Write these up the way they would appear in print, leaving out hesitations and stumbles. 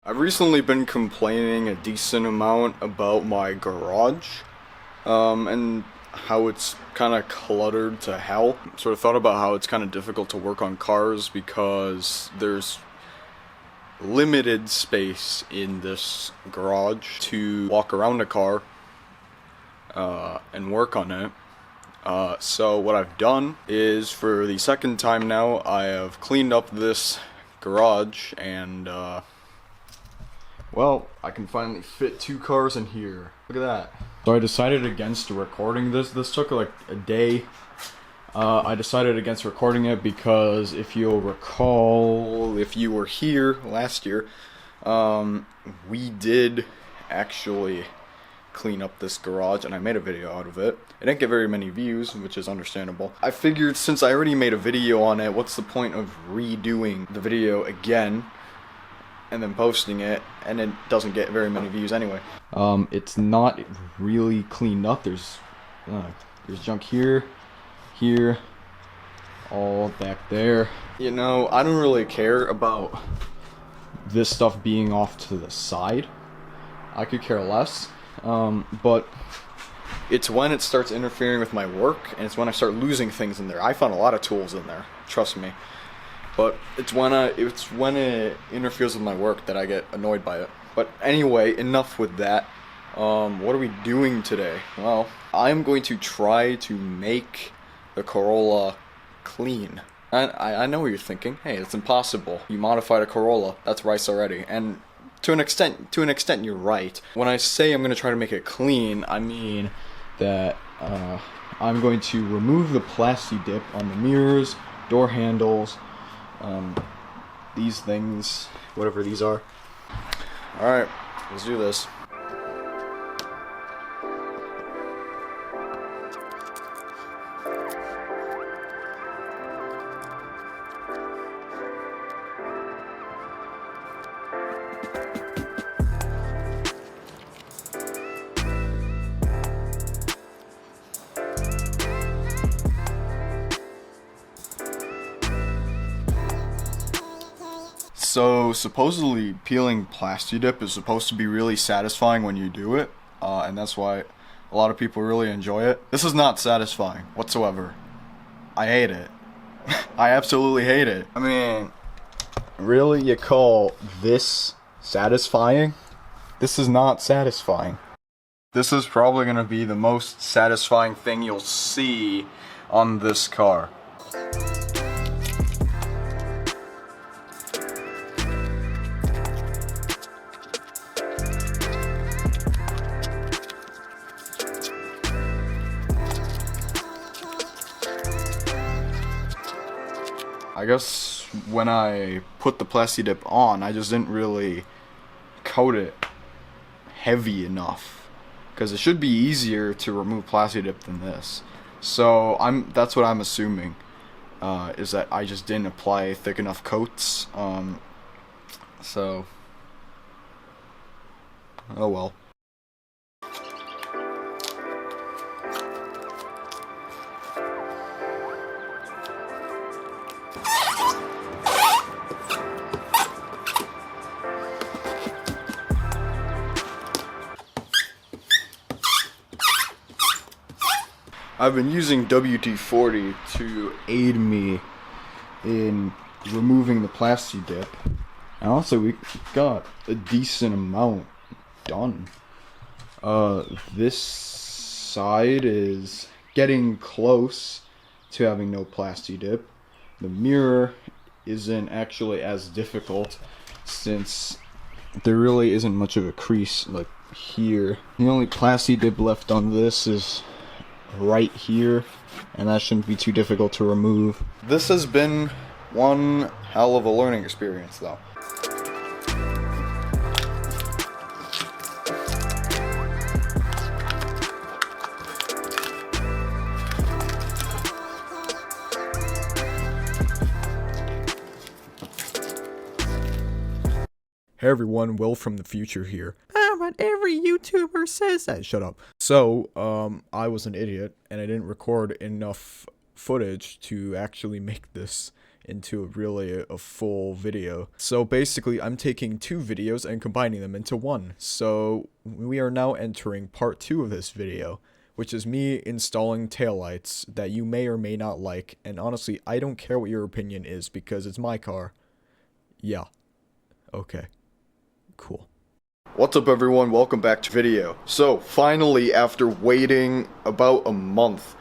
I've recently been complaining a decent amount about my garage, and how it's kind of cluttered to hell. Sort of thought about how it's kind of difficult to work on cars because there's limited space in this garage to walk around a car and work on it. So what I've done is, for the second time now, I have cleaned up this garage and well, I can finally fit 2 cars in here. Look at that. So I decided against recording this. This took like a day. I decided against recording it because if you'll recall, if you were here last year, we did actually clean up this garage and I made a video out of it. It didn't get very many views, which is understandable. I figured since I already made a video on it, what's the point of redoing the video again and then posting it, and it doesn't get very many views anyway. It's not really cleaned up. There's junk here, all back there. You know, I don't really care about this stuff being off to the side. I could care less, but it's when it starts interfering with my work, and it's when I start losing things in there. I found a lot of tools in there, trust me. But it's when it interferes with my work that I get annoyed by it. But anyway, enough with that. What are we doing today? Well, I'm going to try to make the Corolla clean. I know what you're thinking. Hey, it's impossible. You modified a Corolla. That's rice already. And to an extent, you're right. When I say I'm going to try to make it clean, I mean that I'm going to remove the plasti dip on the mirrors, door handles, these things, whatever these are. Alright, let's do this. So, supposedly peeling plasti dip is supposed to be really satisfying when you do it, and that's why a lot of people really enjoy it. This is not satisfying whatsoever. I hate it. I absolutely hate it. I mean, really, you call this satisfying? This is not satisfying. This is probably going to be the most satisfying thing you'll see on this car. I guess when I put the plasti dip on, I just didn't really coat it heavy enough, because it should be easier to remove plasti dip than this. So that's what I'm assuming, is that I just didn't apply thick enough coats. So oh well. I've been using WD-40 to aid me in removing the plasti dip. And also we got a decent amount done. This side is getting close to having no plasti dip. The mirror isn't actually as difficult since there really isn't much of a crease like here. The only plasti dip left on this is right here, and that shouldn't be too difficult to remove. This has been one hell of a learning experience though. Hey everyone, Will from the future here. But every YouTuber says that. Shut up. So, I was an idiot and I didn't record enough footage to actually make this into a full video. So basically, I'm taking 2 videos and combining them into one. So we are now entering part 2 of this video, which is me installing taillights that you may or may not like. And honestly, I don't care what your opinion is because it's my car. Yeah. Okay. Cool. What's up everyone, welcome back to video. So finally, after waiting about a month,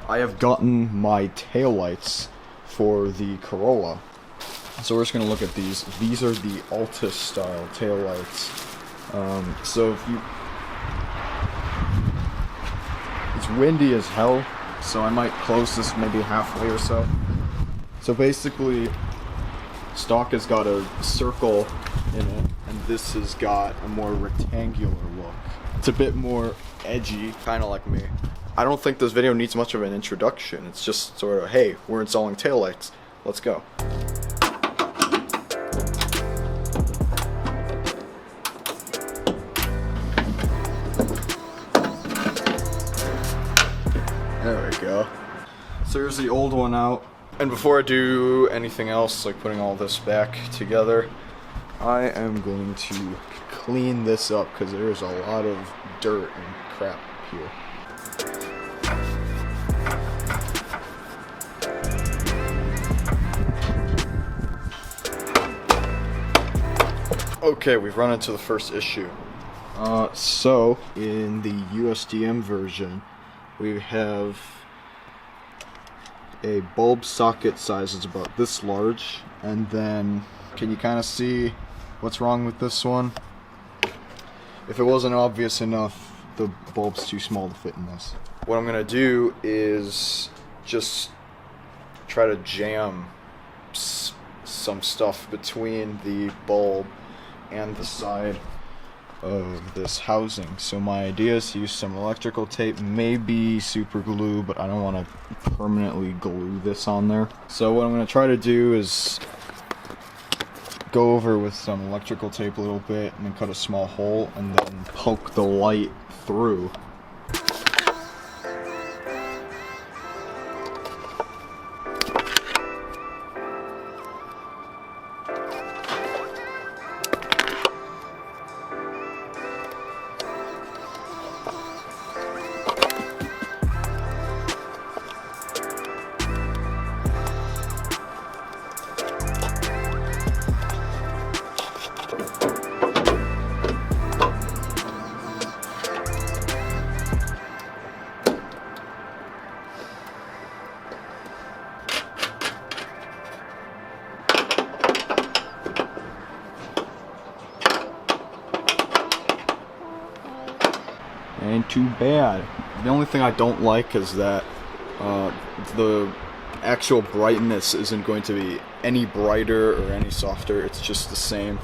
I have gotten my taillights for the Corolla. So we're just gonna look at these. These are the Altus style taillights. So if you... It's windy as hell, so I might close this maybe halfway or so. So basically, stock has got a circle in it, and this has got a more rectangular look. It's a bit more edgy, kind of like me. I don't think this video needs much of an introduction. It's just sort of, hey, we're installing taillights. Let's go. There we go. So here's the old one out. And before I do anything else, like putting all this back together, I am going to clean this up because there's a lot of dirt and crap here. Okay, we've run into the first issue. So in the USDM version, we have a bulb socket size is about this large, and then can you kind of see what's wrong with this one? If it wasn't obvious enough, the bulb's too small to fit in this. What I'm gonna do is just try to jam some stuff between the bulb and the side of this housing. So my idea is to use some electrical tape, maybe super glue, but I don't want to permanently glue this on there. So what I'm going to try to do is go over with some electrical tape a little bit and then cut a small hole and then poke the light through. Ain't too bad. The only thing I don't like is that the actual brightness isn't going to be any brighter or any softer. It's just the same,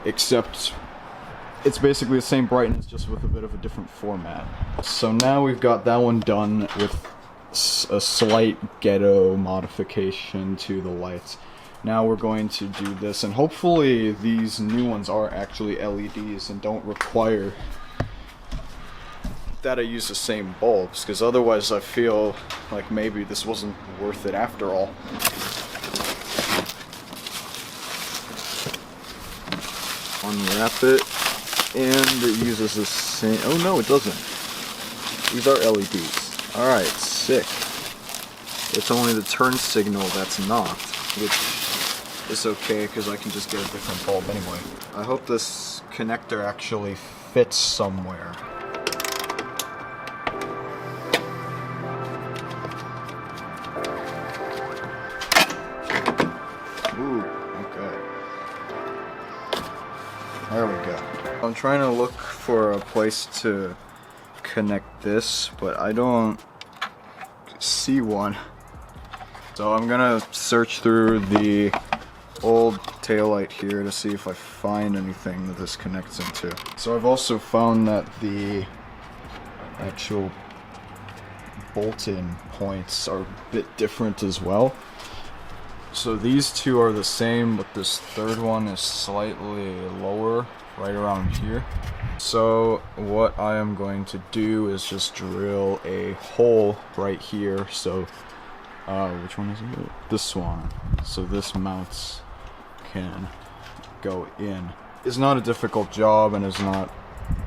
except it's basically the same brightness, just with a bit of a different format. So now we've got that one done with a slight ghetto modification to the lights. Now we're going to do this, and hopefully these new ones are actually LEDs and don't require that I use the same bulbs, because otherwise I feel like maybe this wasn't worth it after all. Unwrap it, and it uses the same... Oh no, it doesn't. These are LEDs. Alright, sick. It's only the turn signal that's not, which is okay because I can just get a different bulb anyway. I hope this connector actually fits somewhere. Ooh, okay. There we go. I'm trying to look for a place to connect this, but I don't see one. So I'm gonna search through the old taillight here to see if I find anything that this connects into. So I've also found that the actual bolt-in points are a bit different as well. So these two are the same, but this third one is slightly lower, right around here. So what I am going to do is just drill a hole right here, so which one is it? This one. So this mounts can go in. It's not a difficult job and is not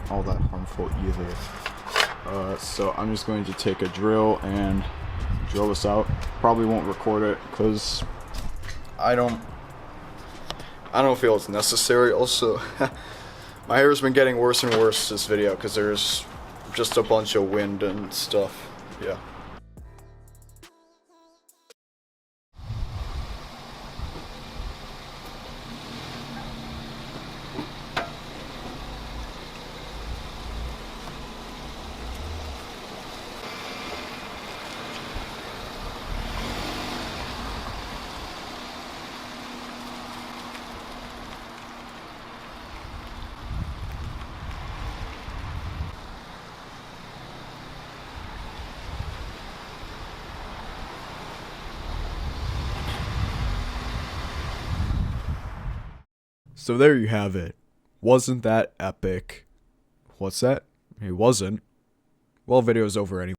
all that harmful either. So I'm just going to take a drill and drill this out. Probably won't record it because I don't feel it's necessary. Also, my hair's been getting worse and worse this video because there's just a bunch of wind and stuff. Yeah. So there you have it. Wasn't that epic? What's that? It wasn't. Well, video's over anyway.